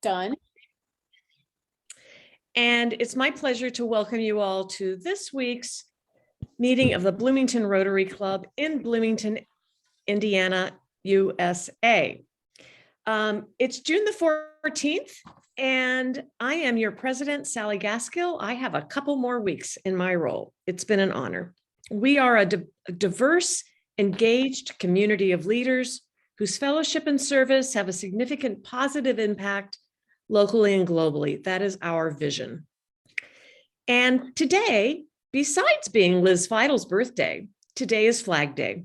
Done. And it's my pleasure to welcome you all to this week's meeting of the Bloomington Rotary Club in Bloomington, Indiana, USA. It's June the 14th, and I am your president, Sally Gaskill. I have a couple more weeks in my role. It's been an honor. We are a diverse, engaged community of leaders whose fellowship and service have a significant positive impact locally and globally. That is our vision. And today, besides being Liz Feidel's birthday, today is Flag Day.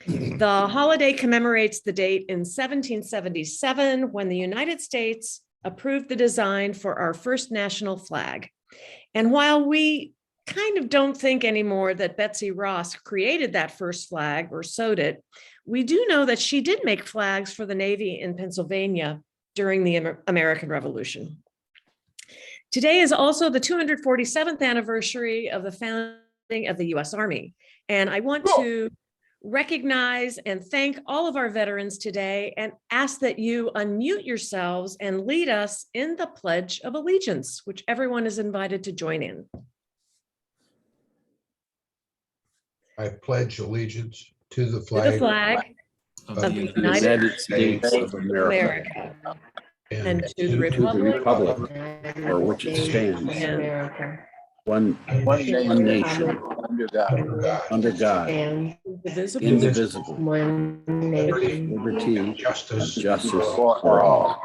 The holiday commemorates the date in 1777 when the United States approved the design for our first national flag. And while we kind of don't think anymore that Betsy Ross created that first flag or sewed it, we do know that she did make flags for the Navy in Pennsylvania during the American Revolution. Today is also the 247th anniversary of the founding of the U.S. Army. And I want to recognize and thank all of our veterans today and ask that you unmute yourselves and lead us in the Pledge of Allegiance, which everyone is invited to join in. I pledge allegiance to the flag, of the United States of America, and to the republic for which it stands, one nation, under God, indivisible, liberty, and justice for all.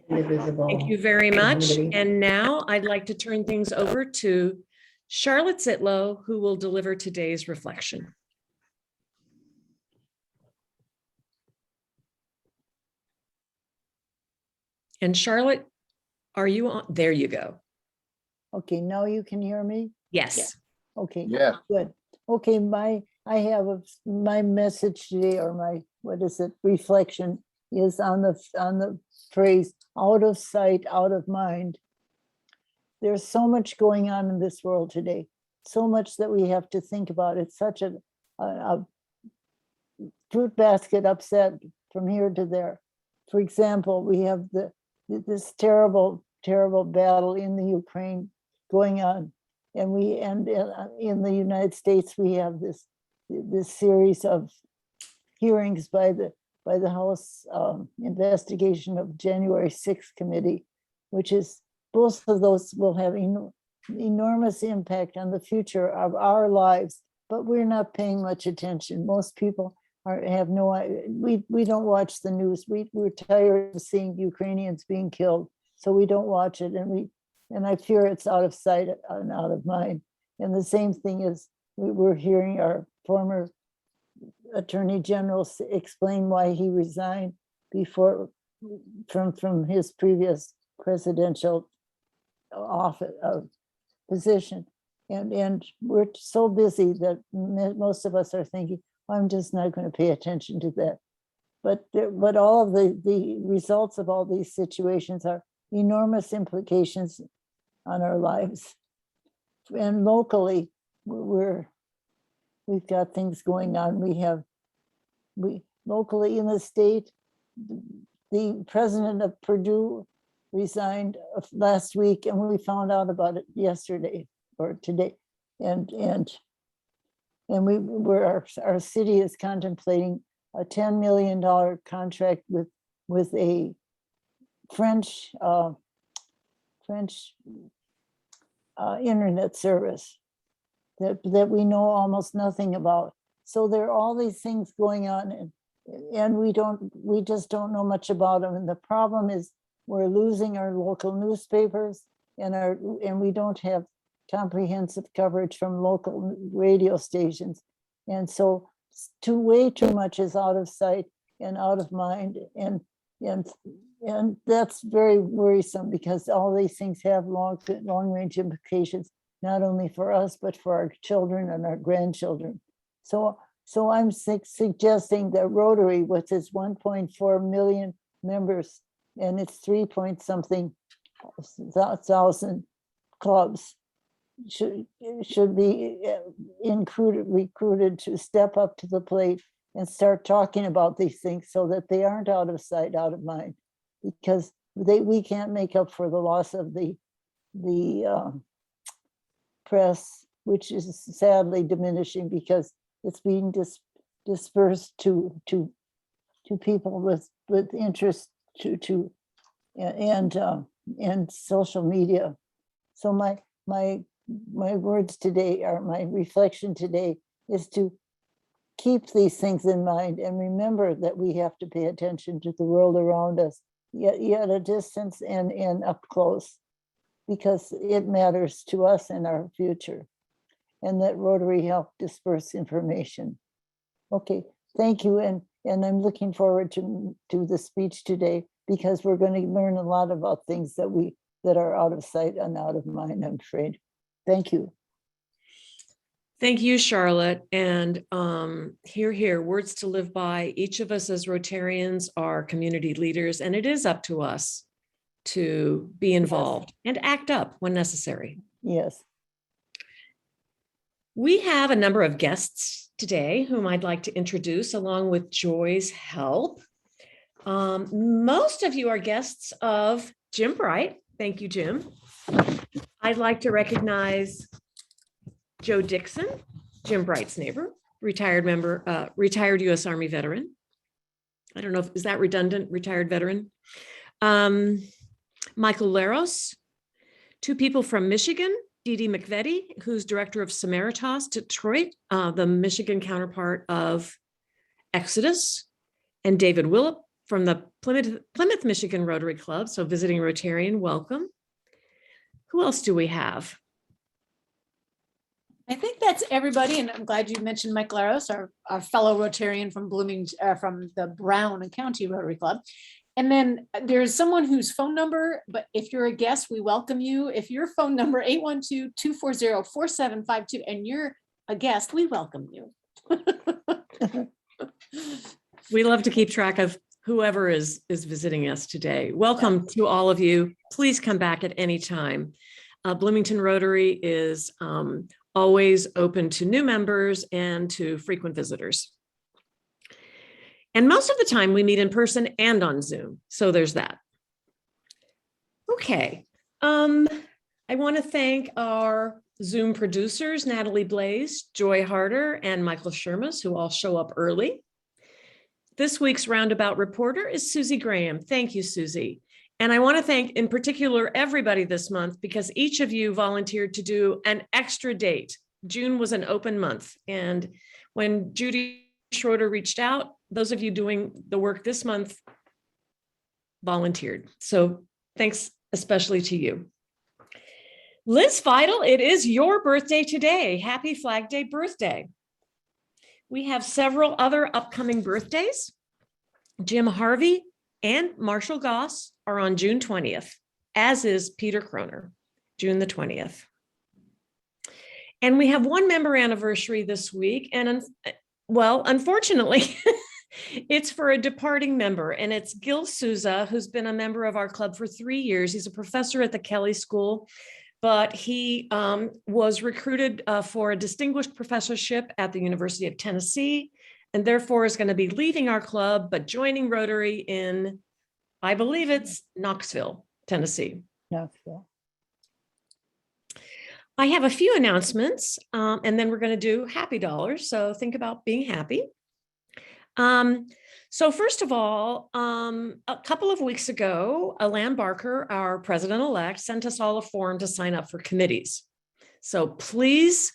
Thank you very much. And now I'd like to turn things over to Charlotte Sitlow, who will deliver today's reflection. And Charlotte, are you on? There you go. Okay, now you can hear me? Yes. Okay. Yeah. Good. Okay, my message today, or my, reflection is on the phrase out of sight, out of mind. There's so much going on in this world today, so much that we have to think about. It's such a fruit basket upset from here to there. For example, we have this terrible battle in the Ukraine going on, and in the United States we have this series of hearings by the House investigation of January 6th committee, which is, both of those will have enormous impact on the future of our lives, but we're not paying much attention. Most people have no idea. We don't watch the news. We're tired of seeing Ukrainians being killed, so we don't watch it, and I fear it's out of sight and out of mind. And the same thing is, we're hearing our former Attorney General explain why he resigned from his previous presidential office position, and we're so busy that most of us are thinking, I'm just not going to pay attention to that. But all of the results of all these situations are enormous implications on our lives. And locally, we've got things going on. We locally in the state, the president of Purdue resigned last week, and we found out about it yesterday or today, and our city is contemplating a $10 million contract with a French internet service that we know almost nothing about. So there are all these things going on, and we just don't know much about them. And the problem is, we're losing our local newspapers, and we don't have comprehensive coverage from local radio stations. And so way too much is out of sight and out of mind. And that's very worrisome, because all these things have long range implications, not only for us, but for our children and our grandchildren. So I'm suggesting that Rotary, with its 1.4 million members, and it's 3-point-something thousand clubs, should be recruited to step up to the plate and start talking about these things, so that they aren't out of sight, out of mind. Because we can't make up for the loss of the press, which is sadly diminishing because it's being dispersed to people with interest and social media. So my words today, or my reflection today, is to keep these things in mind and remember that we have to pay attention to the world around us, yet at a distance and up close, because it matters to us and our future, and that Rotary helped disperse information. Okay, thank you, and I'm looking forward to the speech today, because we're going to learn a lot about things that are out of sight and out of mind, I'm afraid. Thank you. Thank you, Charlotte. And here, words to live by. Each of us as Rotarians are community leaders, and it is up to us to be involved and act up when necessary. Yes. We have a number of guests today whom I'd like to introduce along with Joy's help. Most of you are guests of Jim Bright. Thank you, Jim. I'd like to recognize Joe Dixon, Jim Bright's neighbor, retired U.S. Army veteran. I don't know is that redundant, retired veteran. Michael Laros, two people from Michigan, Dee McVey, who's director of Samaritas Detroit, the Michigan counterpart of Exodus, and David Willop from the Plymouth, Michigan Rotary Club. So visiting Rotarian, welcome. Who else do we have? I think that's everybody, and I'm glad you mentioned Mike Laros, our fellow Rotarian from from the Brown County Rotary Club. And then there's someone whose phone number, but if you're a guest, we welcome you. If your phone number 812-240-4752 and you're a guest, we welcome you. We love to keep track of whoever is visiting us today. Welcome to all of you. Please come back at any time. Bloomington Rotary is always open to new members and to frequent visitors. And most of the time we meet in person and on Zoom. So there's that. Okay. I want to thank our Zoom producers, Natalie Blaze, Joy Harder, and Michael Shermas, who all show up early. This week's roundabout reporter is Susie Graham. Thank you, Susie. And I want to thank in particular everybody this month, because each of you volunteered to do an extra date. June was an open month. And when Judy Schroeder reached out, those of you doing the work this month volunteered. So thanks especially to you. Liz Feidel, it is your birthday today. Happy Flag Day birthday. We have several other upcoming birthdays. Jim Harvey and Marshall Goss are on June 20th, as is Peter Croner, June the 20th. And we have one member anniversary this week. And well, unfortunately, it's for a departing member, and it's Gil Souza, who's been a member of our club for 3 years. He's a professor at the Kelly School, but he was recruited for a distinguished professorship at the University of Tennessee, and therefore is going to be leaving our club, but joining Rotary in, I believe it's Knoxville, Tennessee. Knoxville. I have a few announcements, and then we're going to do happy dollars. So think about being happy. So first of all, a couple of weeks ago, Alan Barker, our president-elect, sent us all a form to sign up for committees. So please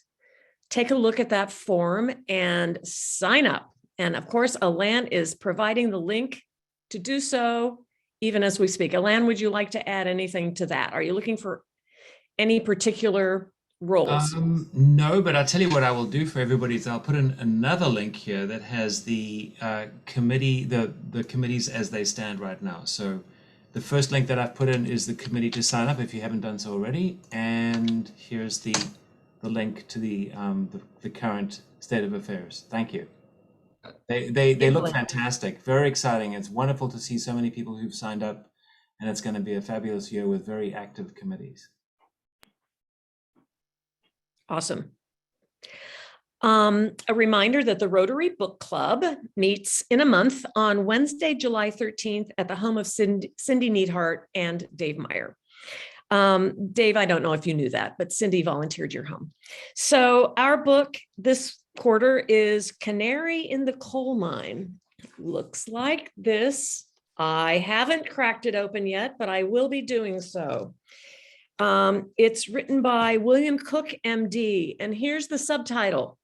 take a look at that form and sign up. And of course, Alan is providing the link to do so even as we speak. Alan, would you like to add anything to that? Are you looking for any particular roles? No, but I'll tell you what I will do for everybody is I'll put in another link here that has the committee, the committees as they stand right now. So the first link that I've put in is the committee to sign up if you haven't done so already. And here's the link to the current state of affairs. Thank you. They look fantastic, very exciting. It's wonderful to see so many people who've signed up, and it's going to be a fabulous year with very active committees. Awesome. A reminder that the Rotary Book Club meets in a month on Wednesday, July 13th at the home of Cindy Neidhart and Dave Meyer. Dave, I don't know if you knew that, but Cindy volunteered your home. So our book this quarter is Canary in the Coal Mine. Looks like this. I haven't cracked it open yet, but I will be doing so. It's written by William Cook, MD, and here's the subtitle.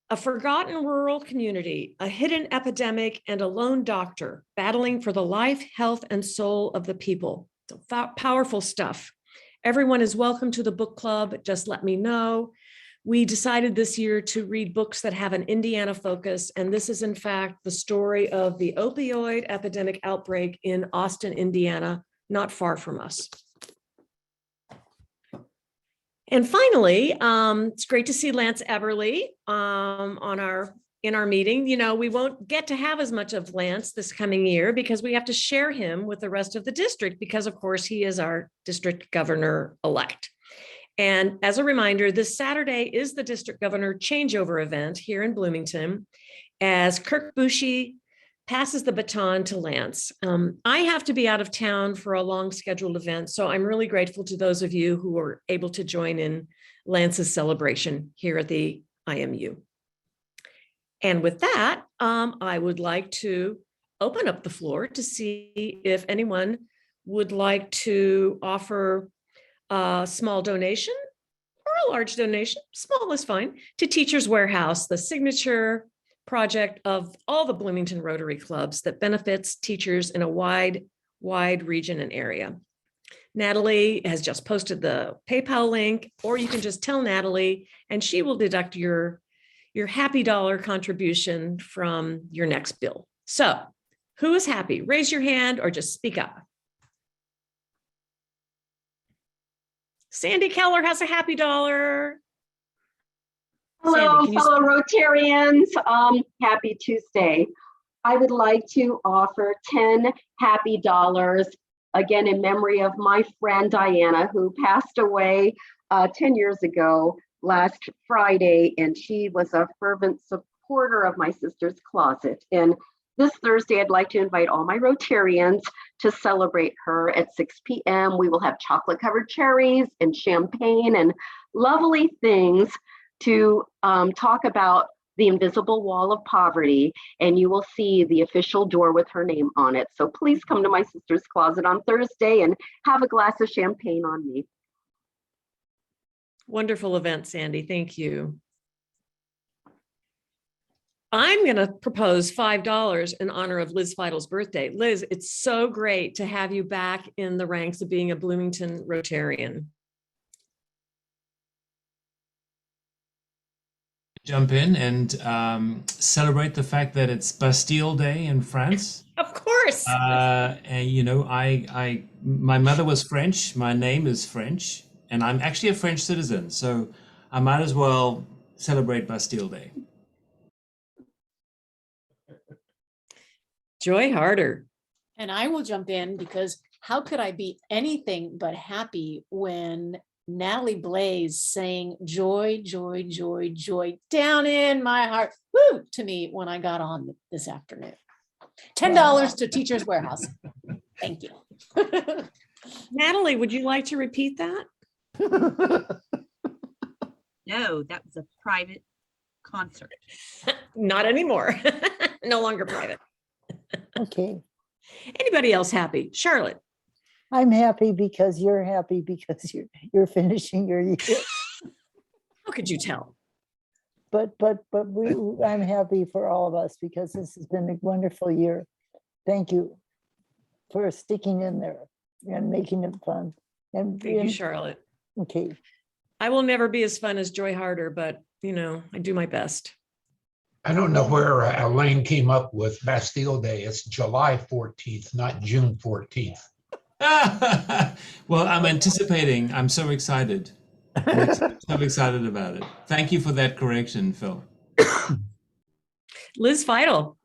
A forgotten rural community, a hidden epidemic, and a lone doctor battling for the life, health, and soul of the people. So powerful stuff. Everyone is welcome to the book club. Just let me know. We decided this year to read books that have an Indiana focus, and this is in fact the story of the opioid epidemic outbreak in Austin, Indiana, not far from us. And finally, it's great to see Lance Eberly in our meeting. You know, we won't get to have as much of Lance this coming year because we have to share him with the rest of the district because, of course, he is our district governor-elect. And as a reminder, this Saturday is the district governor changeover event here in Bloomington as Kirk Bushy passes the baton to Lance. I have to be out of town for a long scheduled event, so I'm really grateful to those of you who were able to join in Lance's celebration here at the IMU. And with that, I would like to open up the floor to see if anyone would like to offer a small donation or a large donation, small is fine, to Teachers Warehouse, the signature project of all the Bloomington Rotary Clubs that benefits teachers in a wide region and area. Natalie has just posted the PayPal link, or you can just tell Natalie and she will deduct your happy dollar contribution from your next bill. So who is happy? Raise your hand or just speak up. Sandy Keller has a happy dollar. Hello, Sandy, fellow Rotarians. Happy Tuesday. I would like to offer 10 happy dollars, again, in memory of my friend Diana, who passed away 10 years ago last Friday, and she was a fervent supporter of my sister's closet. And this Thursday, I'd like to invite all my Rotarians to celebrate her at 6 p.m. We will have chocolate-covered cherries and champagne and lovely things to talk about the invisible wall of poverty, and you will see the official door with her name on it. So please come to my sister's closet on Thursday and have a glass of champagne on me. Wonderful event, Sandy. Thank you. I'm going to propose $5 in honor of Liz Feidel's birthday. Liz, it's so great to have you back in the ranks of being a Bloomington Rotarian. Jump in and celebrate the fact that it's Bastille Day in France. Of course. And you know, my mother was French, my name is French, and I'm actually a French citizen, so I might as well celebrate Bastille Day. Joy Harder. And I will jump in because how could I be anything but happy when Natalie Blaze sang joy, joy, joy, joy down in my heart, woo, to me when I got on this afternoon. $10 to Teachers Warehouse. Thank you. Natalie, would you like to repeat that? No, that was a private concert. Not anymore. No longer private. Okay. Anybody else happy? Charlotte. I'm happy because you're happy because you're finishing your year. How could you tell? But I'm happy for all of us because this has been a wonderful year. Thank you for sticking in there and making it fun. And Thank you, Charlotte. Okay. I will never be as fun as Joy Harder, but you know, I do my best. I don't know where Elaine came up with Bastille Day. It's July 14th, not June 14th. Well, I'm anticipating. I'm so excited. I'm so excited about it. Thank you for that correction, Phil. Liz Feidel.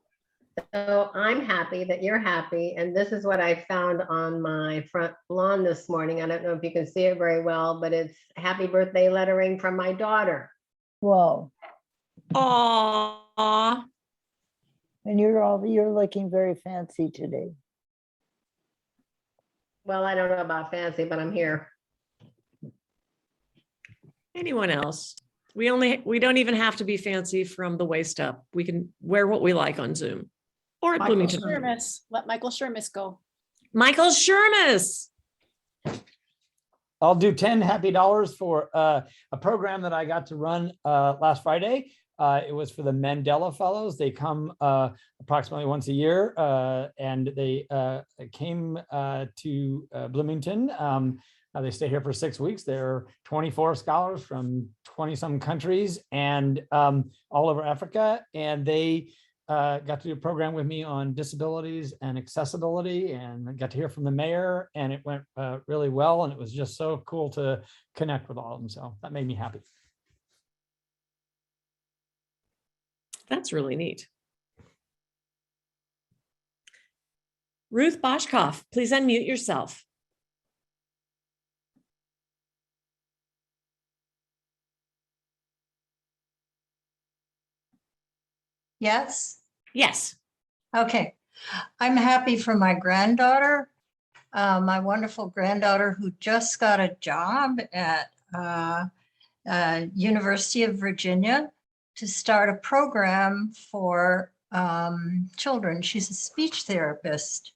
So I'm happy that you're happy. And this is what I found on my front lawn this morning. I don't know if you can see it very well, but it's happy birthday lettering from my daughter. Wow. Aw. And you're looking very fancy today. Well, I don't know about fancy, but I'm here. Anyone else? We don't even have to be fancy from the waist up. We can wear what we like on Zoom or at Michael Bloomington. Shermis, let Michael Shermis go. Michael Shermis. I'll do 10 happy dollars for a program that I got to run last Friday. It was for the Mandela Fellows. They come approximately once a year, and they came to Bloomington. They stay here for 6 weeks. There are 24 scholars from 20 some countries and all over Africa. And they got to do a program with me on disabilities and accessibility, and I got to hear from the mayor, and it went really well. And it was just so cool to connect with all of them. So that made me happy. That's really neat. Ruth Boschkoff, please unmute yourself. Yes. Yes. Okay. I'm happy for my granddaughter, my wonderful granddaughter who just got a job at University of Virginia to start a program for children. She's a speech therapist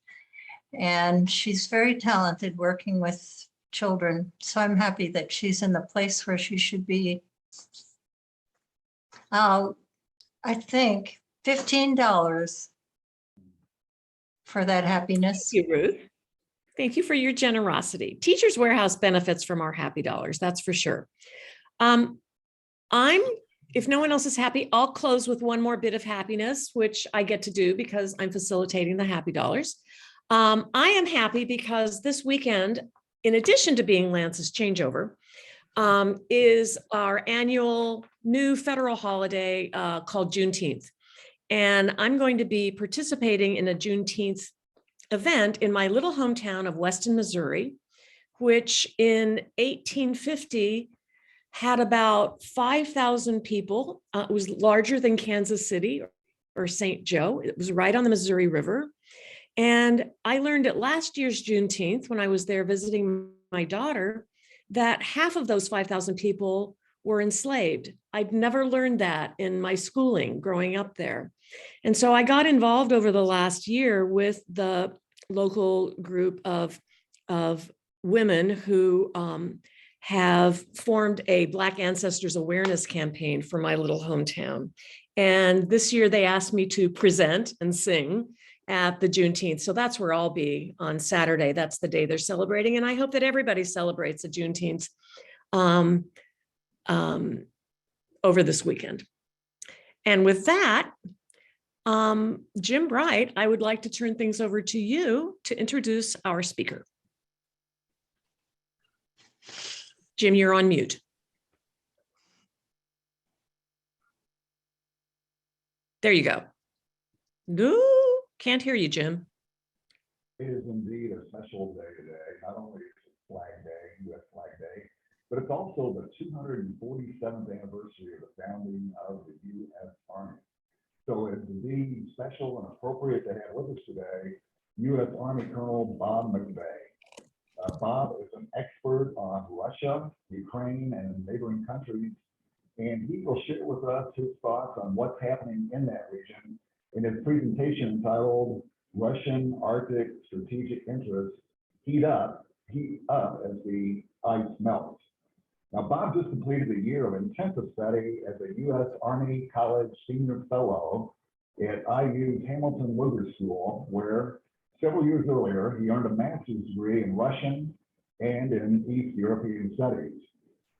and she's very talented working with children. So I'm happy that she's in the place where she should be. I think $15 for that happiness. Thank you, Ruth. Thank you for your generosity. Teachers Warehouse benefits from our happy dollars, that's for sure. If no one else is happy, I'll close with one more bit of happiness, which I get to do because I'm facilitating the happy dollars. I am happy because this weekend, in addition to being Lance's changeover, is our annual new federal holiday called Juneteenth. And I'm going to be participating in a Juneteenth event in my little hometown of Weston, Missouri, which in 1850 had about 5,000 people. It was larger than Kansas City or St. Joe. It was right on the Missouri River. And I learned at last year's Juneteenth, when I was there visiting my daughter, that half of those 5,000 people were enslaved. I'd never learned that in my schooling growing up there. And so I got involved over the last year with the local group of women who have formed a Black Ancestors Awareness campaign for my little hometown. And this year they asked me to present and sing at the Juneteenth. So that's where I'll be on Saturday. That's the day they're celebrating. And I hope that everybody celebrates the Juneteenth over this weekend. And with that, Jim Bright, I would like to turn things over to you to introduce our speaker. Jim, you're on mute. There you go. No, can't hear you, Jim. It is indeed a special day today. Not only is it Flag Day, U.S. Flag Day, but it's also the 247th anniversary of the founding of the U.S. Army. So it's indeed special and appropriate to have with us today U.S. Army Colonel Bob McVey. Bob is an expert on Russia, Ukraine, and neighboring countries, and he will share with us his thoughts on what's happening in that region in his presentation entitled Russian Arctic Strategic Interests Heat Up as the Ice Melts. Now, Bob just completed a year of intensive study as a U.S. Army College Senior Fellow at IU's Hamilton Luger School, where several years earlier, he earned a master's degree in Russian and in East European studies.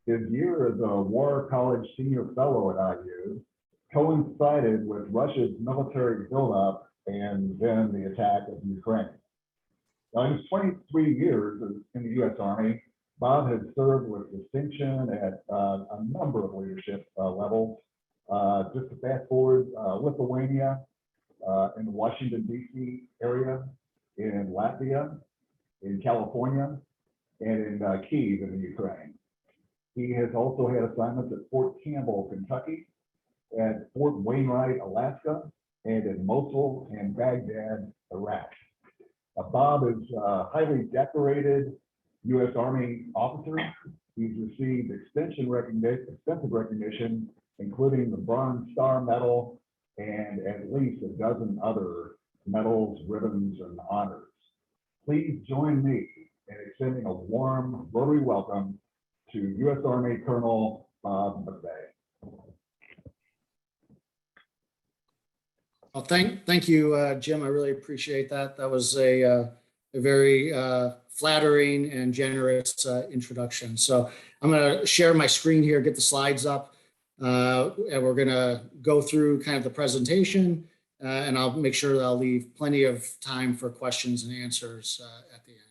His year as a War College Senior Fellow at IU coincided with Russia's military buildup and then the attack of Ukraine. Now, in his 23 years in the U.S. Army, Bob has served with distinction at a number of leadership levels. Just to fast forward, Lithuania, in the Washington, D.C. area, in Latvia, in California, and in Kyiv in the Ukraine. He has also had assignments at Fort Campbell, Kentucky, at Fort Wainwright, Alaska, and in Mosul and Baghdad, Iraq. Bob is a highly decorated U.S. Army officer. He's received extensive recognition, including the Bronze Star Medal and at least a dozen other medals, ribbons, and honors. Please join me in extending a warm, Rotary welcome to U.S. Army Colonel Bob McVey. Well, thank you, Jim. I really appreciate that. That was a very flattering and generous introduction. So I'm going to share my screen here, get the slides up, and we're going to go through kind of the presentation, and I'll make sure that I'll leave plenty of time for questions and answers at the end.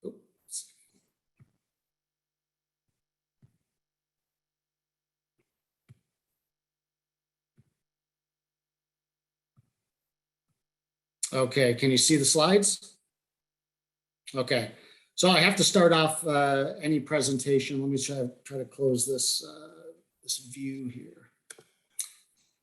Oops. Okay, can you see the slides? Okay, so I have to start off any presentation. Let me try to close this, this view here.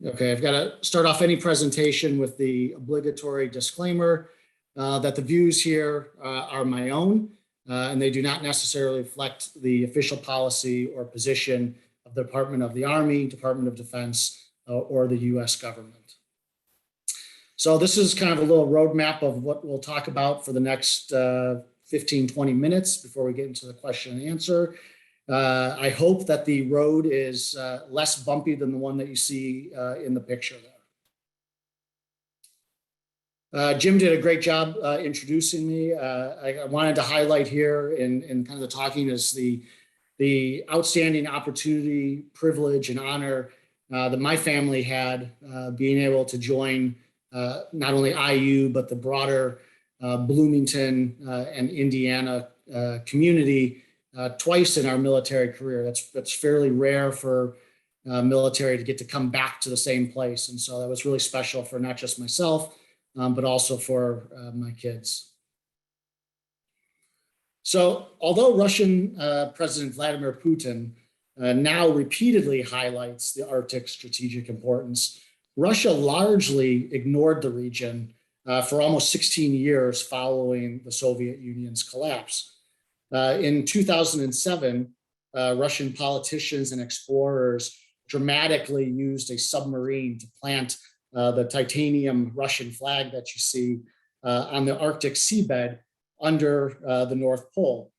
Okay, I've got to start off any presentation with the obligatory disclaimer that the views here are my own, and they do not necessarily reflect the official policy or position of the Department of the Army, Department of Defense, or the U.S. government. So this is kind of a little roadmap of what we'll talk about for the next 15, 20 minutes before we get into the question and answer. I hope that the road is less bumpy than the one that you see in the picture there. Jim did a great job introducing me. I wanted to highlight here in kind of the talking is the outstanding opportunity, privilege, and honor that my family had being able to join not only IU, but the broader Bloomington and Indiana community twice in our military career. That's fairly rare for military to get to come back to the same place. And so that was really special for not just myself, but also for my kids. So although Russian President Vladimir Putin now repeatedly highlights the Arctic strategic importance, Russia largely ignored the region for almost 16 years following the Soviet Union's collapse. In 2007, Russian politicians and explorers dramatically used a submarine to plant the titanium Russian flag that you see on the Arctic seabed under the North Pole.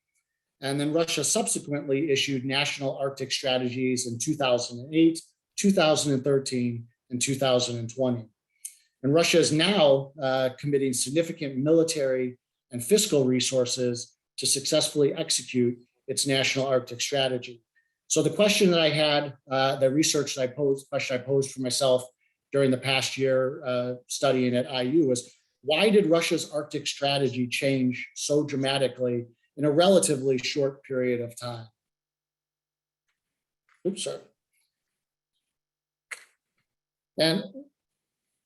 And then Russia subsequently issued national Arctic strategies in 2008, 2013, and 2020. And Russia is now committing significant military and fiscal resources to successfully execute its national Arctic strategy. So the question that I had, the research that I posed, question I posed for myself during the past year studying at IU was, why did Russia's Arctic strategy change so dramatically in a relatively short period of time? Oops, sorry. And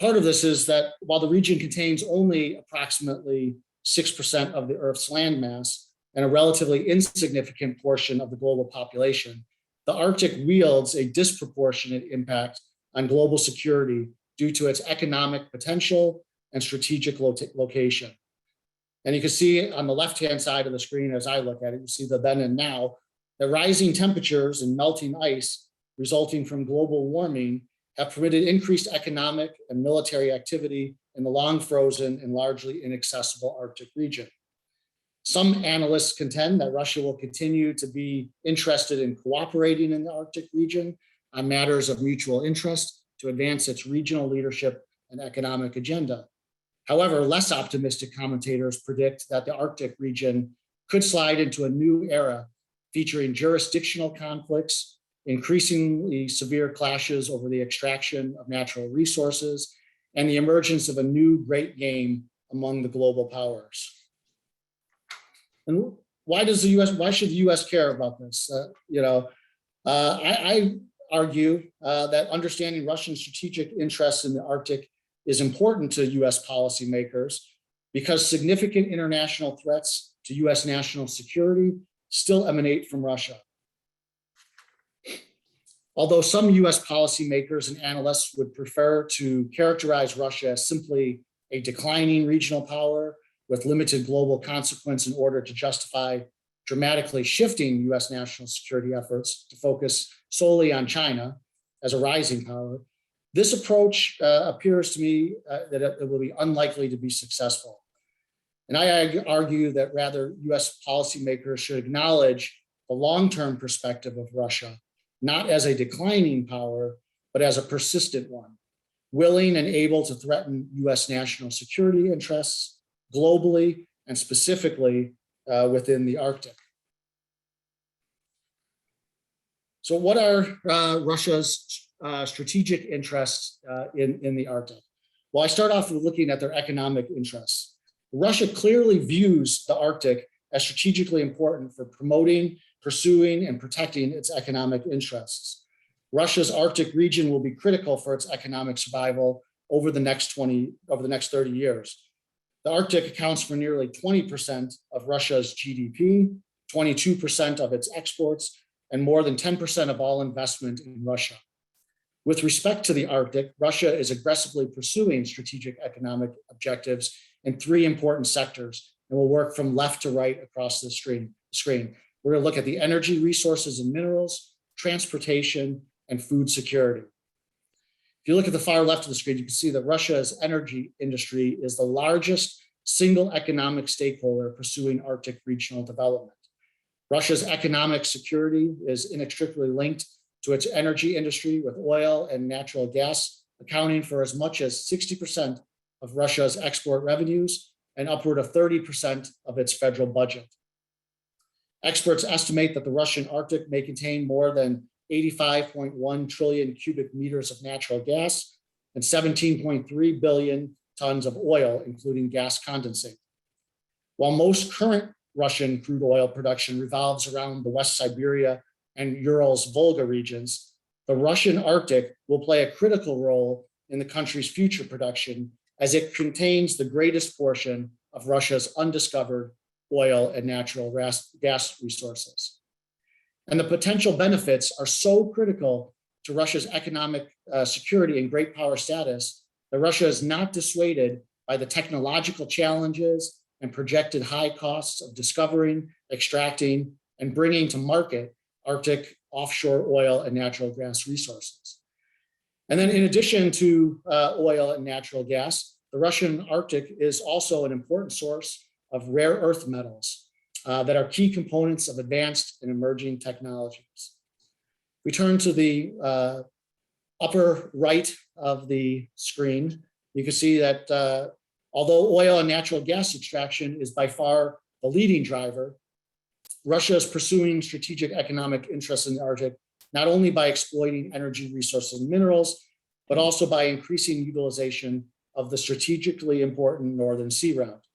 part of this is that while the region contains only approximately 6% of the Earth's landmass and a relatively insignificant portion of the global population, the Arctic wields a disproportionate impact on global security due to its economic potential and strategic location. And you can see on the left-hand side of the screen, as I look at it, you see the then and now, the rising temperatures and melting ice resulting from global warming have permitted increased economic and military activity in the long frozen and largely inaccessible Arctic region. Some analysts contend that Russia will continue to be interested in cooperating in the Arctic region on matters of mutual interest to advance its regional leadership and economic agenda. However, less optimistic commentators predict that the Arctic region could slide into a new era featuring jurisdictional conflicts, increasingly severe clashes over the extraction of natural resources, and the emergence of a new great game among the global powers. And why should the US care about this? I argue that understanding Russian strategic interests in the Arctic is important to US policymakers because significant international threats to US national security still emanate from Russia. Although some US policymakers and analysts would prefer to characterize Russia as simply a declining regional power with limited global consequence in order to justify dramatically shifting US national security efforts to focus solely on China as a rising power, this approach appears to me that it will be unlikely to be successful. And I argue that rather US policymakers should acknowledge the long-term perspective of Russia, not as a declining power, but as a persistent one, willing and able to threaten US national security interests globally and specifically within the Arctic. So what are Russia's strategic interests in the Arctic? Well, I start off with looking at their economic interests. Russia clearly views the Arctic as strategically important for promoting, pursuing, and protecting its economic interests. Russia's Arctic region will be critical for its economic survival over the next 30 years. The Arctic accounts for nearly 20% of Russia's GDP, 22% of its exports, and more than 10% of all investment in Russia. With respect to the Arctic, Russia is aggressively pursuing strategic economic objectives in 3 important sectors, and we'll work from left to right across the screen. We're going to look at the energy resources and minerals, transportation, and food security. If you look at the far left of the screen, you can see that Russia's energy industry is the largest single economic stakeholder pursuing Arctic regional development. Russia's economic security is inextricably linked to its energy industry, with oil and natural gas accounting for as much as 60% of Russia's export revenues and upward of 30% of its federal budget. Experts estimate that the Russian Arctic may contain more than 85.1 trillion cubic meters of natural gas and 17.3 billion tons of oil, including gas condensate. While most current Russian crude oil production revolves around the West Siberia and Urals Volga regions, the Russian Arctic will play a critical role in the country's future production, as it contains the greatest portion of Russia's undiscovered oil and natural gas resources. And the potential benefits are so critical to Russia's economic security and great power status that Russia is not dissuaded by the technological challenges and projected high costs of discovering, extracting, and bringing to market Arctic offshore oil and natural gas resources. And then in addition to oil and natural gas, the Russian Arctic is also an important source of rare earth metals that are key components of advanced and emerging technologies. We turn to the upper right of the screen. You can see that although oil and natural gas extraction is by far the leading driver, Russia is pursuing strategic economic interests in the Arctic, not only by exploiting energy resources and minerals, but also by increasing utilization of the strategically important Northern Sea Route.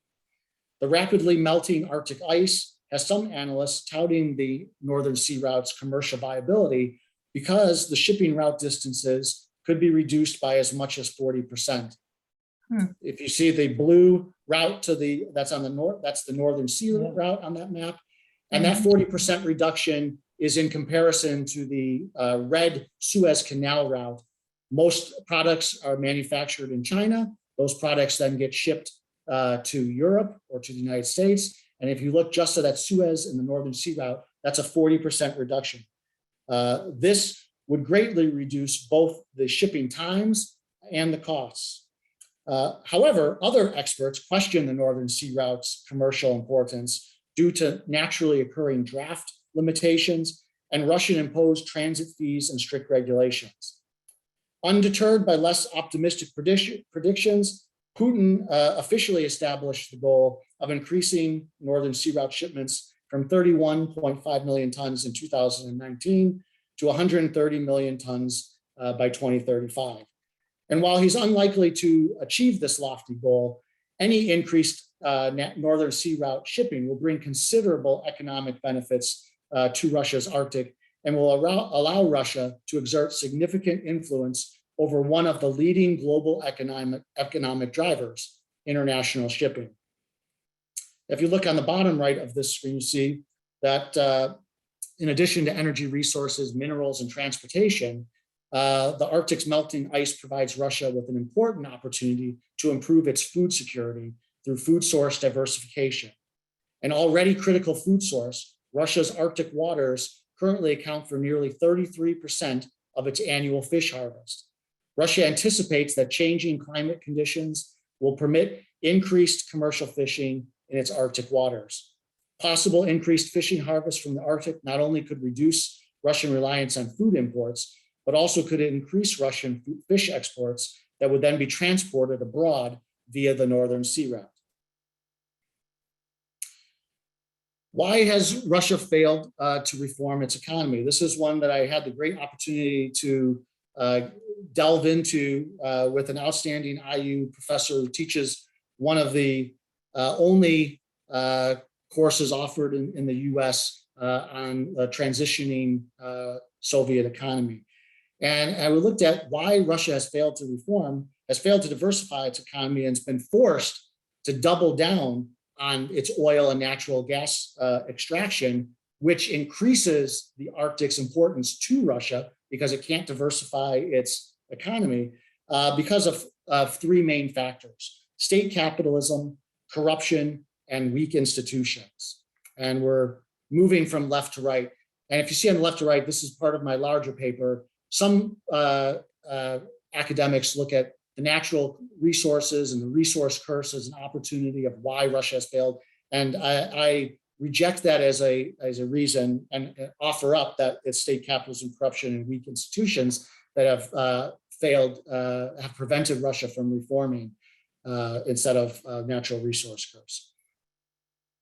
The rapidly melting Arctic ice has some analysts touting the Northern Sea Route's commercial viability because the shipping route distances could be reduced by as much as 40%. If you see the blue route that's on the north, that's the Northern Sea Route on that map. And that 40% reduction is in comparison to the red Suez Canal route. Most products are manufactured in China. Those products then get shipped to Europe or to the United States. And if you look just at that Suez and the Northern Sea Route, that's a 40% reduction. This would greatly reduce both the shipping times and the costs. However, other experts question the Northern Sea Route's commercial importance due to naturally occurring draft limitations and Russian-imposed transit fees and strict regulations. Undeterred by less optimistic predictions, Putin officially established the goal of increasing Northern Sea Route shipments from 31.5 million tons in 2019 to 130 million tons by 2035. And while he's unlikely to achieve this lofty goal, any increased Northern Sea Route shipping will bring considerable economic benefits to Russia's Arctic and will allow Russia to exert significant influence over one of the leading global economic drivers, international shipping. If you look on the bottom right of this screen, you see that in addition to energy resources, minerals, and transportation, the Arctic's melting ice provides Russia with an important opportunity to improve its food security through food source diversification. An already critical food source, Russia's Arctic waters currently account for nearly 33% of its annual fish harvest. Russia anticipates that changing climate conditions will permit increased commercial fishing in its Arctic waters. Possible increased fishing harvest from the Arctic not only could reduce Russian reliance on food imports, but also could increase Russian fish exports that would then be transported abroad via the Northern Sea Route. Why has Russia failed to reform its economy? This is one that I had the great opportunity to delve into with an outstanding IU professor who teaches one of the only courses offered in the US on transitioning Soviet economy. And we looked at why Russia has failed to reform, has failed to diversify its economy, and has been forced to double down on its oil and natural gas extraction, which increases the Arctic's importance to Russia because it can't diversify its economy because of three main factors: state capitalism, corruption, and weak institutions. And we're moving from left to right. And if you see on the left to right, this is part of my larger paper. Some academics look at the natural resources and the resource curse as an opportunity of why Russia has failed. And I reject that as a reason and offer up that it's state capitalism, corruption, and weak institutions that have failed, have prevented Russia from reforming instead of natural resource curse.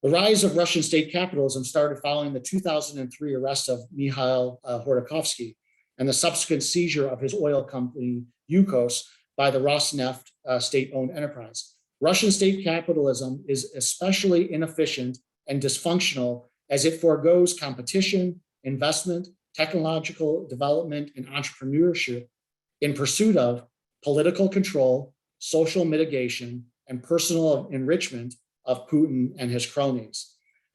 The rise of Russian state capitalism started following the 2003 arrest of Mikhail Khodorkovsky and the subsequent seizure of his oil company, Yukos, by the Rosneft state-owned enterprise. Russian state capitalism is especially inefficient and dysfunctional as it forgoes competition, investment, technological development, and entrepreneurship in pursuit of political control, social mitigation, and personal enrichment of Putin and his cronies.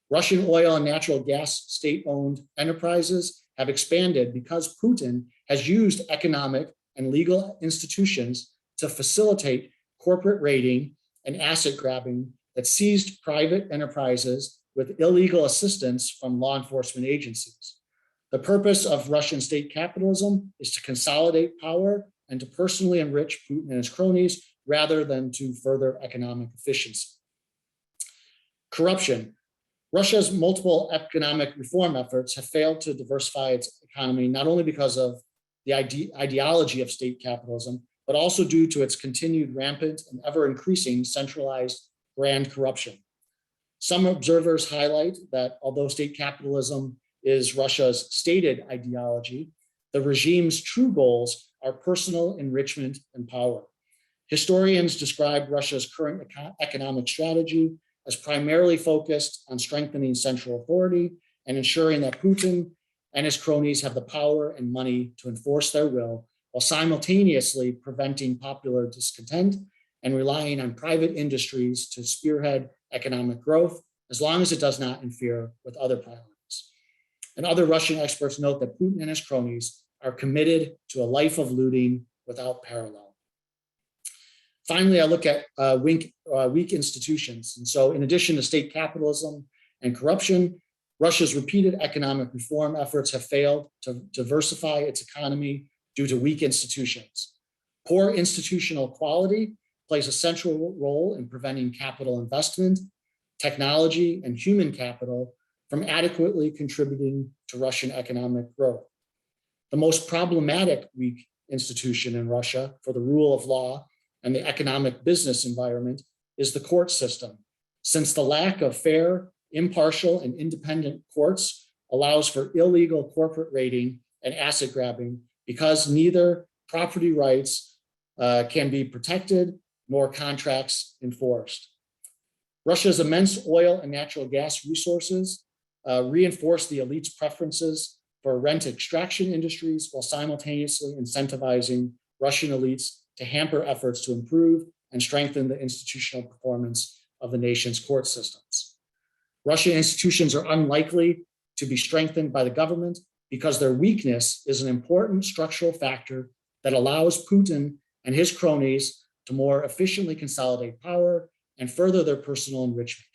Russian oil and natural gas state-owned enterprises have expanded because Putin has used economic and legal institutions to facilitate corporate raiding and asset grabbing that seized private enterprises with illegal assistance from law enforcement agencies. The purpose of Russian state capitalism is to consolidate power and to personally enrich Putin and his cronies rather than to further economic efficiency. Corruption. Russia's multiple economic reform efforts have failed to diversify its economy, not only because of the ideology of state capitalism, but also due to its continued rampant and ever-increasing centralized grand corruption. Some observers highlight that although state capitalism is Russia's stated ideology, the regime's true goals are personal enrichment and power. Historians describe Russia's current economic strategy as primarily focused on strengthening central authority and ensuring that Putin and his cronies have the power and money to enforce their will, while simultaneously preventing popular discontent and relying on private industries to spearhead economic growth, as long as it does not interfere with other priorities. And other Russian experts note that Putin and his cronies are committed to a life of looting without parallel. Finally, I look at weak institutions. And so in addition to state capitalism and corruption, Russia's repeated economic reform efforts have failed to diversify its economy due to weak institutions. Poor institutional quality plays a central role in preventing capital investment, technology, and human capital from adequately contributing to Russian economic growth. The most problematic weak institution in Russia for the rule of law and the economic business environment is the court system, since the lack of fair, impartial, and independent courts allows for illegal corporate raiding and asset grabbing because neither property rights can be protected nor contracts enforced. Russia's immense oil and natural gas resources reinforce the elite's preferences for rent extraction industries while simultaneously incentivizing Russian elites to hamper efforts to improve and strengthen the institutional performance of the nation's court systems. Russian institutions are unlikely to be strengthened by the government because their weakness is an important structural factor that allows Putin and his cronies to more efficiently consolidate power and further their personal enrichment.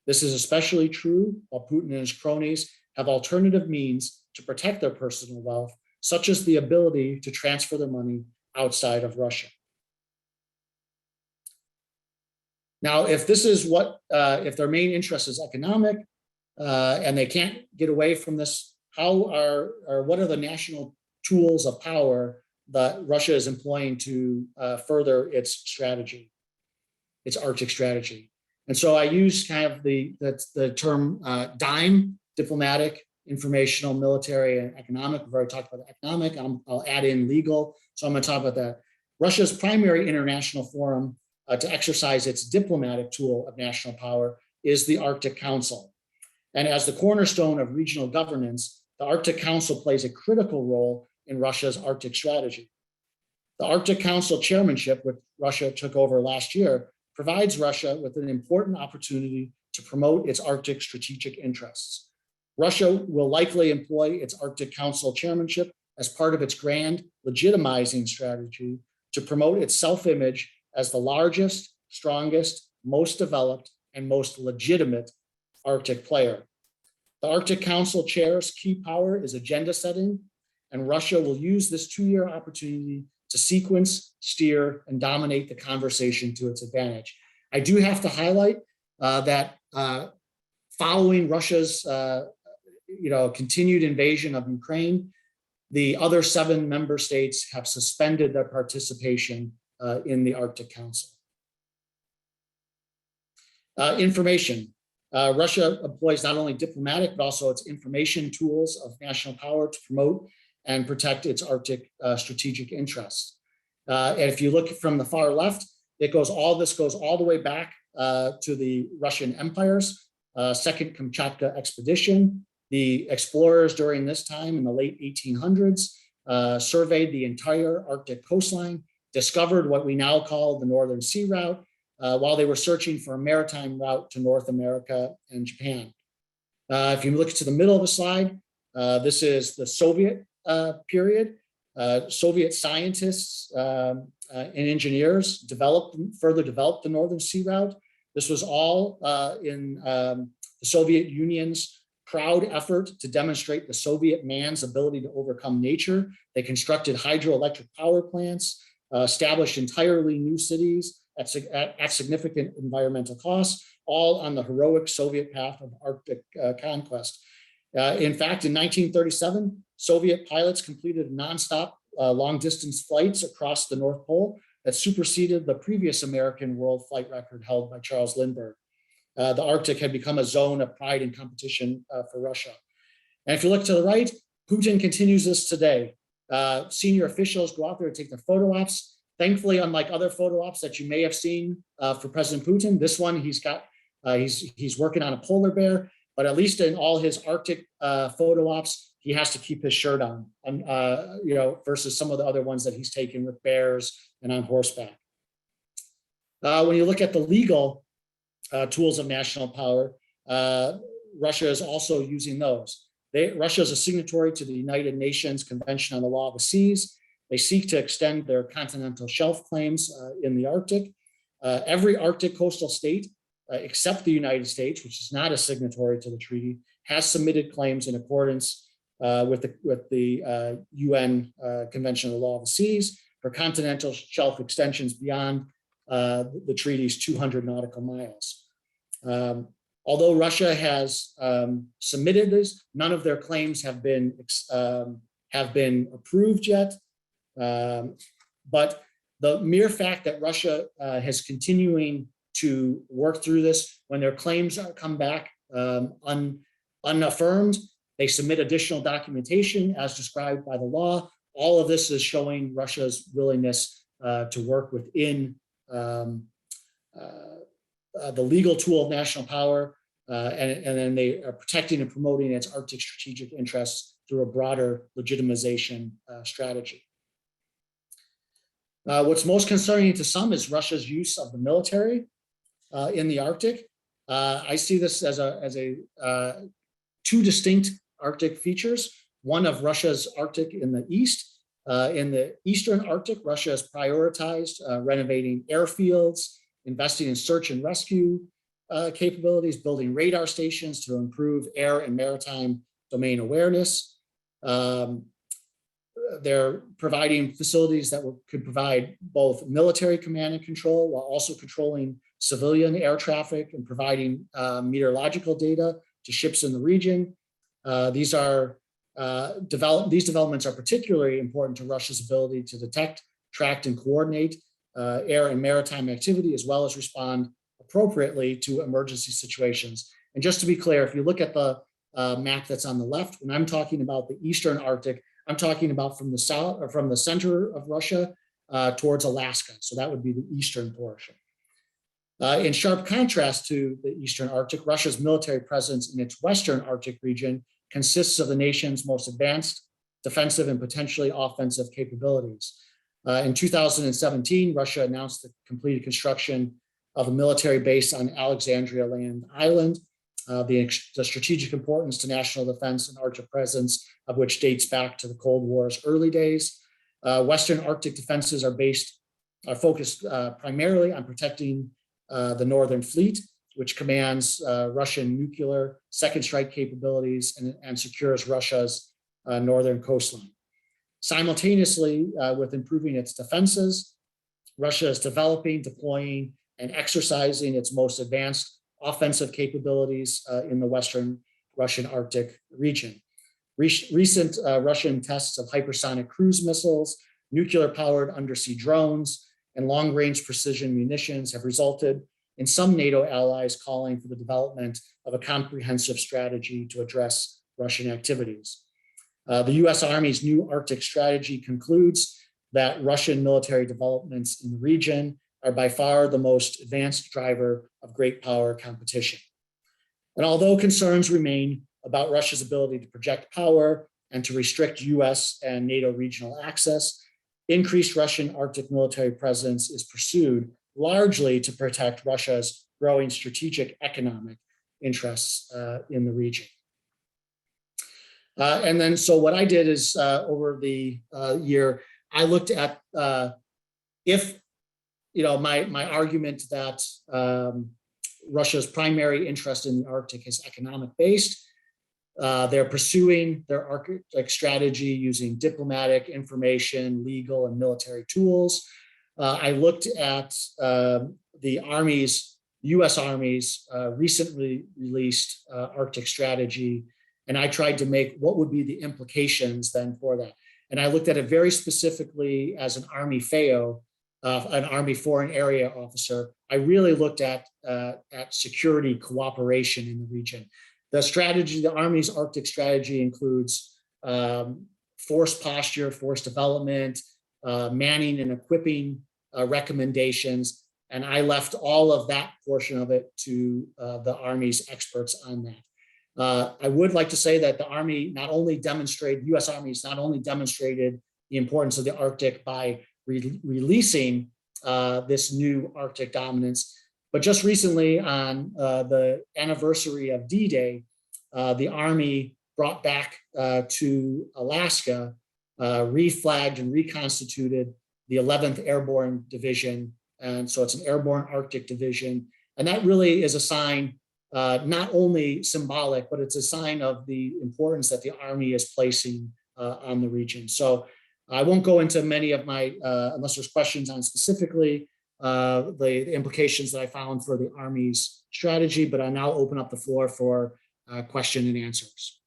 This is especially true while Putin and his cronies have alternative means to protect their personal wealth, such as the ability to transfer their money outside of Russia. Now, if this is what, if their main interest is economic and they can't get away from this, what are the national tools of power that Russia is employing to further its strategy, its Arctic strategy? And so I use kind of the term DIME, diplomatic, informational, military, and economic. We've already talked about economic. I'll add in legal. So I'm going to talk about that. Russia's primary international forum to exercise its diplomatic tool of national power is the Arctic Council. And as the cornerstone of regional governance, the Arctic Council plays a critical role in Russia's Arctic strategy. The Arctic Council chairmanship, which Russia took over last year, provides Russia with an important opportunity to promote its Arctic strategic interests. Russia will likely employ its Arctic Council chairmanship as part of its grand legitimizing strategy to promote its self-image as the largest, strongest, most developed, and most legitimate Arctic player. The Arctic Council chair's key power is agenda setting, and Russia will use this two-year opportunity to sequence, steer, and dominate the conversation to its advantage. I do have to highlight that following Russia's continued invasion of Ukraine, the other 7 member states have suspended their participation in the Arctic Council. Information. Russia employs not only diplomatic, but also its information tools of national power to promote and protect its Arctic strategic interests. And if you look from the far left, this goes all the way back to the Russian Empire's Second Kamchatka expedition. The explorers during this time in the late 1800s surveyed the entire Arctic coastline, discovered what we now call the Northern Sea Route, while they were searching for a maritime route to North America and Japan. If you look to the middle of the slide, this is the Soviet period. Soviet scientists and engineers further developed the Northern Sea Route. This was all in the Soviet Union's proud effort to demonstrate the Soviet man's ability to overcome nature. They constructed hydroelectric power plants, established entirely new cities at significant environmental costs, all on the heroic Soviet path of Arctic conquest. In fact, in 1937, Soviet pilots completed nonstop long-distance flights across the North Pole that superseded the previous American world flight record held by Charles Lindbergh. The Arctic had become a zone of pride and competition for Russia. And if you look to the right, Putin continues this today. Senior officials go out there to take their photo ops. Thankfully, unlike other photo ops that you may have seen for President Putin, this one he's working on a polar bear, but at least in all his Arctic photo ops, he has to keep his shirt on, versus some of the other ones that he's taken with bears and on horseback. When you look at the legal tools of national power, Russia is also using those. Russia is a signatory to the United Nations Convention on the Law of the Seas. They seek to extend their continental shelf claims in the Arctic. Every Arctic coastal state, except the United States, which is not a signatory to the treaty, has submitted claims in accordance with the UN Convention on the Law of the Seas for continental shelf extensions beyond the treaty's 200 nautical miles. Although Russia has submitted this, none of their claims have been approved yet. But the mere fact that Russia has continuing to work through this, when their claims come back unaffirmed, they submit additional documentation as described by the law. All of this is showing Russia's willingness to work within the legal tool of national power, and then they are protecting and promoting its Arctic strategic interests through a broader legitimization strategy. What's most concerning to some is Russia's use of the military in the Arctic. I see this as two distinct Arctic features. One of Russia's Arctic in the east. In the Eastern Arctic, Russia has prioritized renovating airfields, investing in search and rescue capabilities, building radar stations to improve air and maritime domain awareness. They're providing facilities that could provide both military command and control while also controlling civilian air traffic and providing meteorological data to ships in the region. These developments are particularly important to Russia's ability to detect, track, and coordinate air and maritime activity, as well as respond appropriately to emergency situations. And just to be clear, if you look at the map that's on the left, when I'm talking about the Eastern Arctic, I'm talking about from the south or from the center of Russia towards Alaska. So that would be the eastern portion. In sharp contrast to the Eastern Arctic, Russia's military presence in its Western Arctic region consists of the nation's most advanced defensive and potentially offensive capabilities. In 2017, Russia announced the completed construction of a military base on Alexandria Land Island. The strategic importance to national defense and Arctic presence of which dates back to the Cold War's early days. Western Arctic defenses are focused primarily on protecting the Northern Fleet, which commands Russian nuclear second strike capabilities and secures Russia's northern coastline. Simultaneously, with improving its defenses, Russia is developing, deploying, and exercising its most advanced offensive capabilities in the Western Russian Arctic region. Recent Russian tests of hypersonic cruise missiles, nuclear-powered undersea drones, and long-range precision munitions have resulted in some NATO allies calling for the development of a comprehensive strategy to address Russian activities. The US Army's new Arctic strategy concludes that Russian military developments in the region are by far the most advanced driver of great power competition. And although concerns remain about Russia's ability to project power and to restrict US and NATO regional access, increased Russian Arctic military presence is pursued largely to protect Russia's growing strategic economic interests in the region. And then, so what I did is over the year, I looked at if, my argument that Russia's primary interest in the Arctic is economic based. They're pursuing their Arctic strategy using diplomatic, information, legal, and military tools. I looked at the US Army's recently released Arctic strategy, and I tried to make what would be the implications then for that. And I looked at it very specifically as an Army FAO, an Army Foreign Area Officer. I really looked at security cooperation in the region. The strategy, the Army's Arctic strategy includes force posture, force development, manning and equipping recommendations. And I left all of that portion of it to the Army's experts on that. I would like to say that the Army US Army's not only demonstrated the importance of the Arctic by releasing this new Arctic dominance, but just recently on the anniversary of D-Day, the Army brought back to Alaska, reflagged and reconstituted the 11th Airborne Division. And so it's an Airborne Arctic Division. And that really is a sign, not only symbolic, but it's a sign of the importance that the Army is placing on the region. So I won't go into many of my, unless there's questions on specifically the implications that I found for the Army's strategy, but I now open up the floor for question and answers.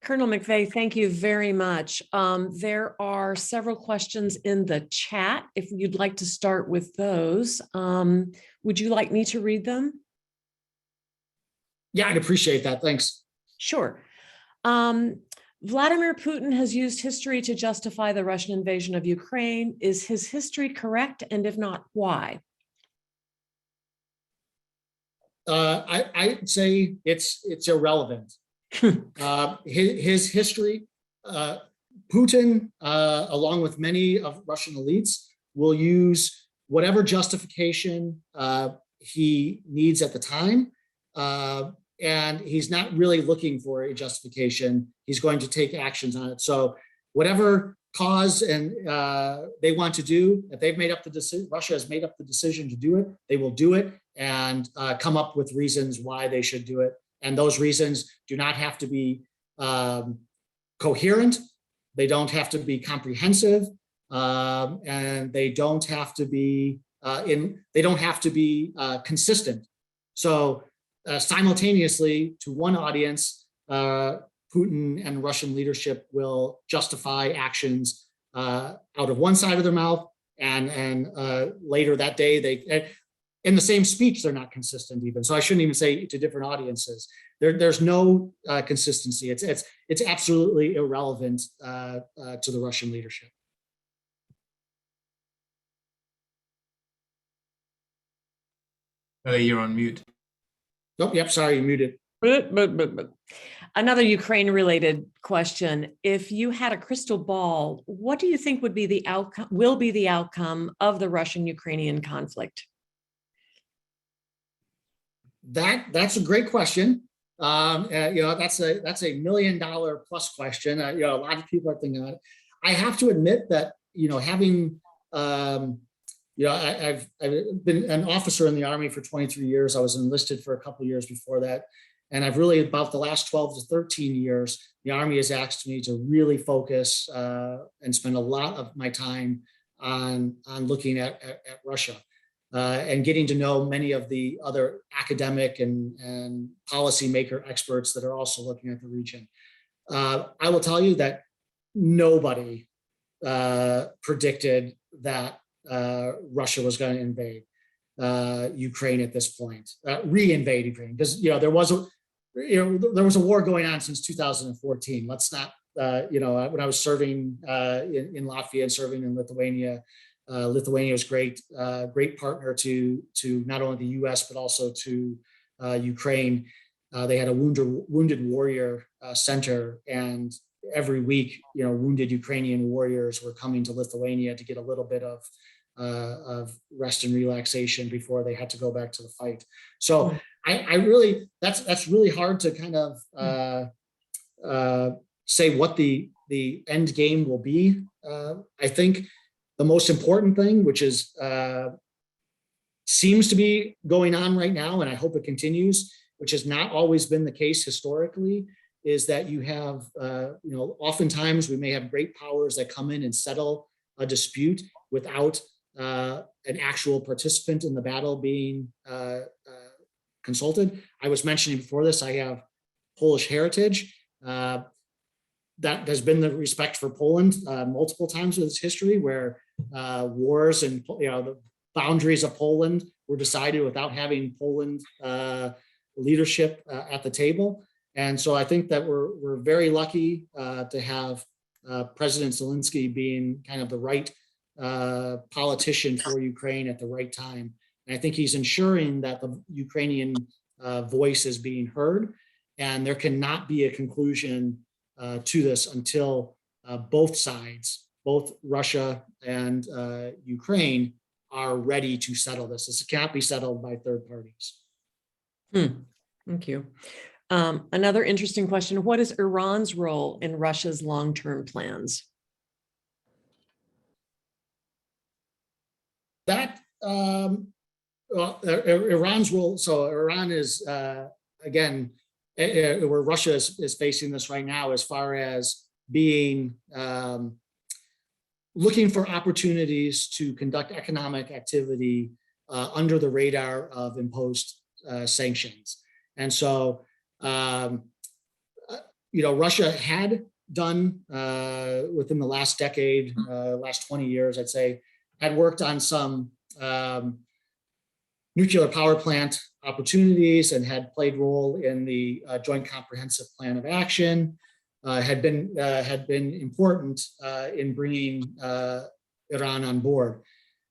Colonel McVey, thank you very much. There are several questions in the chat. If you'd like to start with those, would you like me to read them? Yeah, I'd appreciate that. Thanks. Sure. Vladimir Putin has used history to justify the Russian invasion of Ukraine. Is his history correct? And if not, why? I'd say it's irrelevant. His history, Putin, along with many of Russian elites, will use whatever justification he needs at the time. and he's not really looking for a justification. He's going to take actions on it. So whatever cause and they want to do, if they've made up the decision, Russia has made up the decision to do it, they will do it and come up with reasons why they should do it. And those reasons do not have to be coherent. They don't have to be comprehensive, and they don't have to be consistent. So simultaneously, to one audience, Putin and Russian leadership will justify actions out of one side of their mouth, and later that day, in the same speech, they're not consistent even. So I shouldn't even say to different audiences. There's no consistency. It's absolutely irrelevant to the Russian leadership. You're on mute. Oh, yep, sorry, you muted. Another Ukraine-related question. If you had a crystal ball, what do you think would be the outcome, will be the outcome of the Russian-Ukrainian conflict? That's a great question. That's a $1 million plus question. A lot of people are thinking about it. I have to admit that, having, I've been an officer in the Army for 23 years. I was enlisted for a couple of years before that. And I've really, about the last 12 to 13 years, the Army has asked me to really focus and spend a lot of my time on looking at Russia. And getting to know many of the other academic and policymaker experts that are also looking at the region. I will tell you that nobody predicted that Russia was going to invade Ukraine at this point, re-invade Ukraine, because there was a war going on since 2014. Let's not, when I was serving in Latvia and serving in Lithuania. Lithuania was great partner to not only the U.S. but also to Ukraine. They had a wounded warrior center, and every week, wounded Ukrainian warriors were coming to Lithuania to get a little bit of rest and relaxation before they had to go back to the fight. So I really, that's really hard to kind of say what the end game will be. I think the most important thing, which is seems to be going on right now, and I hope it continues, which has not always been the case historically, is that you have, oftentimes we may have great powers that come in and settle a dispute without an actual participant in the battle being consulted. I was mentioning before this, I have Polish heritage. That there's been the respect for Poland multiple times in its history, where wars and the boundaries of Poland were decided without having Poland leadership at the table. And so I think that we're very lucky to have President Zelensky being kind of the right politician for Ukraine at the right time. And I think he's ensuring that the Ukrainian voice is being heard, and there cannot be a conclusion to this until both sides, both Russia and Ukraine, are ready to settle this. This cannot be settled by third parties. Thank you. Another interesting question. What is Iran's role in Russia's long-term plans? That, Iran's role, so Iran is, again, where Russia is facing this right now, as far as being looking for opportunities to conduct economic activity under the radar of imposed sanctions. And so, Russia had done within the last decade, last 20 years, I'd say, had worked on some nuclear power plant opportunities and had played role in the Joint Comprehensive Plan of Action, had been important in bringing Iran on board.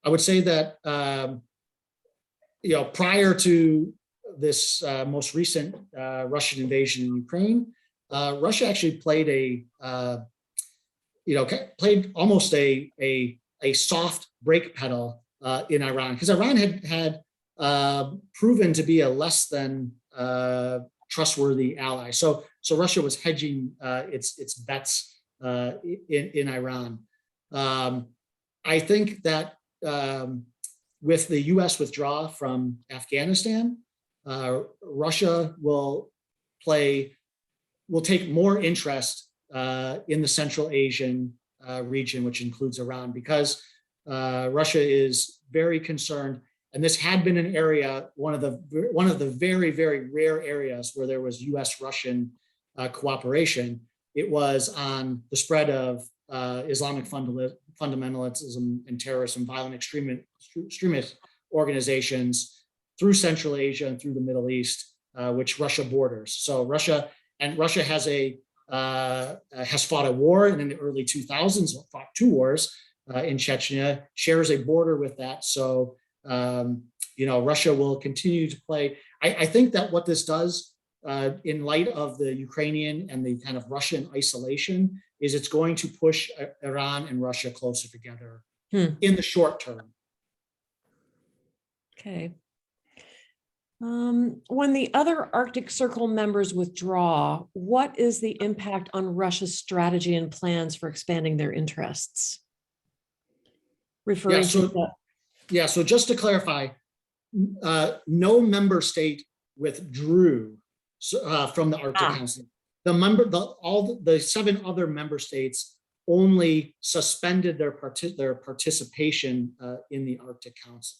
I would say that prior to this most recent Russian invasion in Ukraine, Russia actually played played almost a soft brake pedal in Iran, because Iran had proven to be a less than trustworthy ally. So Russia was hedging its bets in Iran. I think that with the U.S. withdrawal from Afghanistan, Russia will take more interest in the Central Asian region, which includes Iran, because Russia is very concerned. And this had been an area, one of the very, very rare areas where there was U.S.-Russian cooperation. It was on the spread of Islamic fundamentalism and terrorism, violent extremist organizations through Central Asia and through the Middle East, which Russia borders. So Russia has fought a war, and in the early 2000s fought 2 wars in Chechnya, shares a border with that. So Russia will continue to play. I think that what this does in light of the Ukrainian and the kind of Russian isolation is it's going to push Iran and Russia closer together in the short term. Okay. When the other Arctic Circle members withdraw, what is the impact on Russia's strategy and plans for expanding their interests? So just to clarify, no member state withdrew from the Arctic Council. All the 7 other member states only suspended their participation in the Arctic Council,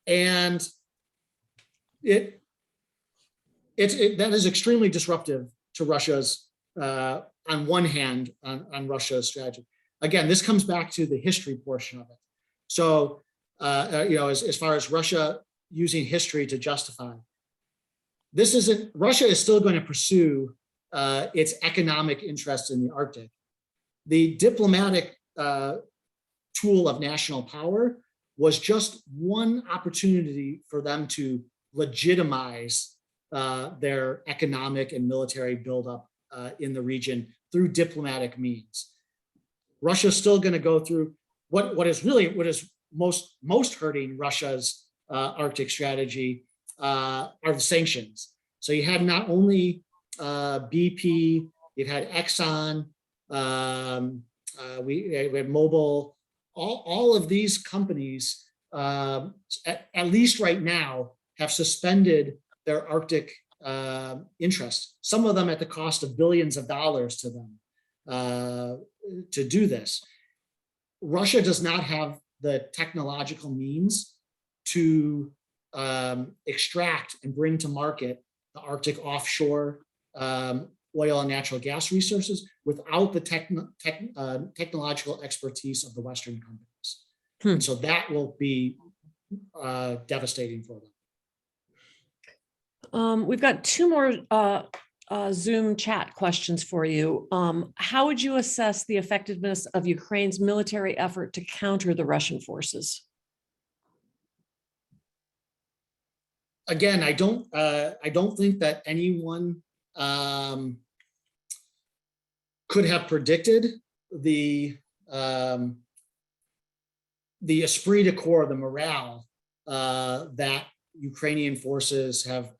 and that is extremely disruptive to Russia's, on one hand, on Russia's strategy. Again, this comes back to the history portion of it. So, as far as Russia using history to justify, Russia is still going to pursue its economic interests in the Arctic. The diplomatic tool of national power was just one opportunity for them to legitimize their economic and military buildup in the region through diplomatic means. Russia's still going to go through what is most hurting Russia's Arctic strategy are the sanctions. So you had not only BP, you've had Exxon, we had Mobil, all of these companies, at least right now, have suspended their Arctic interests, some of them at the cost of billions of dollars to them to do this. Russia does not have the technological means to extract and bring to market the Arctic offshore oil and natural gas resources without the technological expertise of the Western companies. And so that will be devastating for them. We've got 2 more Zoom chat questions for you. How would you assess the effectiveness of Ukraine's military effort to counter the Russian forces? Again, I don't think that anyone could have predicted the esprit de corps, the morale that Ukrainian forces have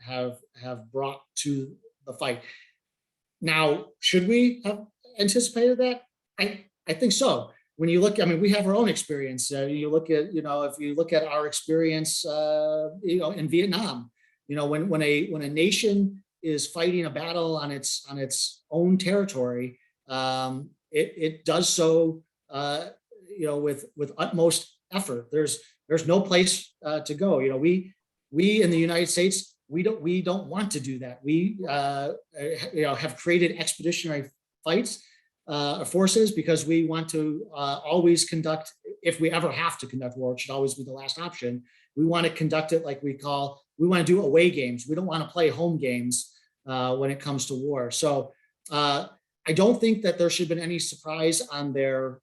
brought to the fight. Now, should we have anticipated that? I think so. When you look, we have our own experience. You look at, if you look at our experience, in Vietnam, when a nation is fighting a battle on its own territory, it does so, with utmost effort. There's no place to go. We in the United States, we don't want to do that. We have created expeditionary forces because we want to always conduct, if we ever have to conduct war, it should always be the last option. We want to conduct it like we want to do away games. We don't want to play home games when it comes to war. So I don't think that there should have been any surprise on their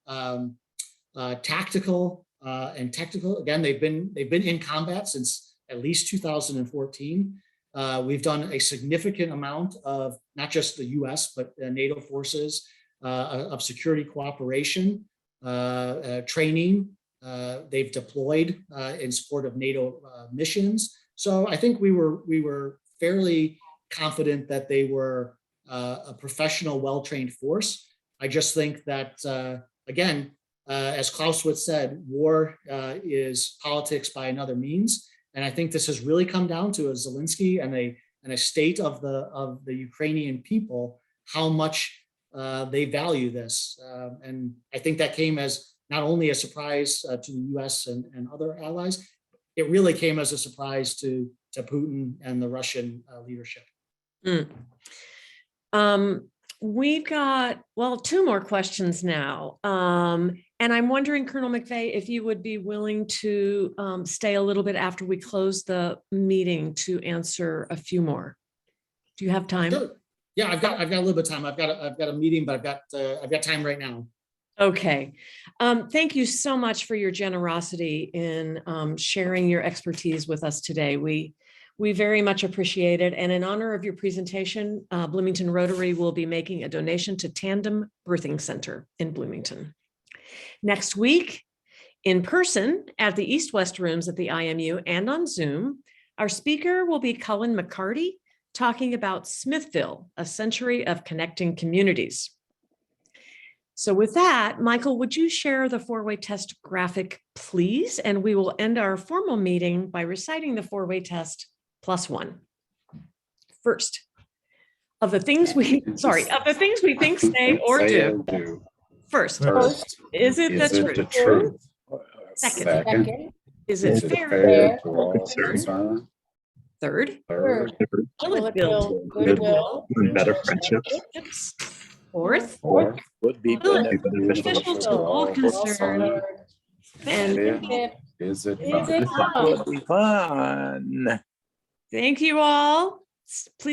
tactical and technical. Again, they've been in combat since at least 2014. We've done a significant amount of not just the US, but NATO forces of security cooperation, training. They've deployed in support of NATO missions. So I think we were fairly confident that they were a professional, well-trained force. I just think that, again, as Clausewitz said, war is politics by another means. And I think this has really come down to a Zelensky and a state of the Ukrainian people, how much they value this. And I think that came as not only a surprise to the US and other allies, it really came as a surprise to Putin and the Russian leadership. We've got, well, 2 more questions now. And I'm wondering, Colonel McVey, if you would be willing to stay a little bit after we close the meeting to answer a few more. Do you have time? Sure. Yeah, I've got a little bit of time. I've got a meeting, but I've got time right now. Okay. Thank you so much for your generosity in sharing your expertise with us today. We very much appreciate it. And in honor of your presentation, Bloomington Rotary will be making a donation to Tandem Birthing Center in Bloomington. Next week, in person at the East-West rooms at the IMU and on Zoom, our speaker will be Cullen McCarty talking about Smithville, a century of connecting communities. So with that, Michael, would you share the 4-way test graphic, please? And we will end our formal meeting by reciting the 4-way test +1. First, of the things we think, say, or do. First, is it the truth? Second, is it fair to all concerned? Third, will it build goodwill and better friendships? Fourth, would be beneficial to all concerned. And is it fun? Would be fun. Thank you all. Please